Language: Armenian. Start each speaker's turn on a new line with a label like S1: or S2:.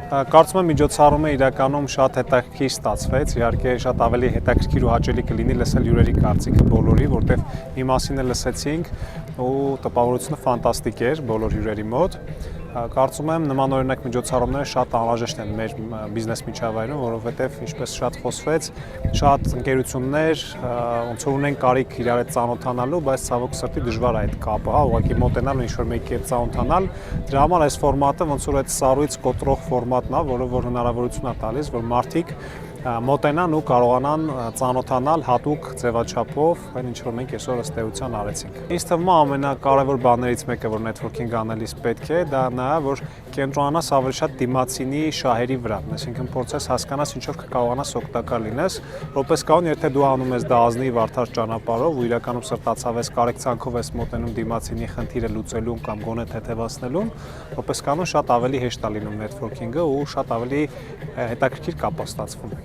S1: Կարծում եմ միջոցառումը իրականում շատ հետաքրքիր ստացվեց, իհարկե շատ ավելի հետաքրքիր ու հաճելի կլինի լսել հյուրերի կարծիքը բոլորի, որտեղ մի մասին էլ լսեցինք ու տպավորությունը ֆանտաստիկ էր բոլոր հյուրերի մոտ։ Կարծում եմ նմանօրինակ միջոցառումները շատ անհրաժեշտ են մեր բիզնես միջավայրում, որովհետև ինչպես շատ խոսվեց, շատ ընկերություններ ոնց որ ունեն կարիք իրար հետ ծանոթանալու, բայց ցավոք սրտի դժվար է այդ կապը, ուղղակի մոտենալ ու ինչ-որ մեկի հետ ծանոթանալ։ Դրա համար այս ֆորմատը ոնց որ այդ սառույց կոտրող ֆորմատն է, որը որ հնարավորություն է տալիս, որ մարդիկ մոտենան ու կարողանան ծանոթանալ հատուկ ձևաչափով, այն ինչ որ մենք այսօր ըստ էության արեցինք։ Ինձ թվում է ամենակարևոր բաներից մեկը, որ networking անելիս պետք է, դա նա է, որ կենտրոնանաս ավելի շատ դիմացինի շահերի վրա, այսինքն փորձես հասկանաս ինչով կկարողանաս օգտակար լինես, որպես կանոն, եթե դու անում ես դա ազնիվ արդար ճանապարհով ու իրականում սրտացավես կարեկցանքով ես մոտենում դիմացինի խնդիրը լուծելուն կամ գոնե թեթևացնելուն, որպես կանոն շատ ավելի հեշտ է լինում networking-ը ու շատ ավելի հետաքրքիր կապ է ստացվում։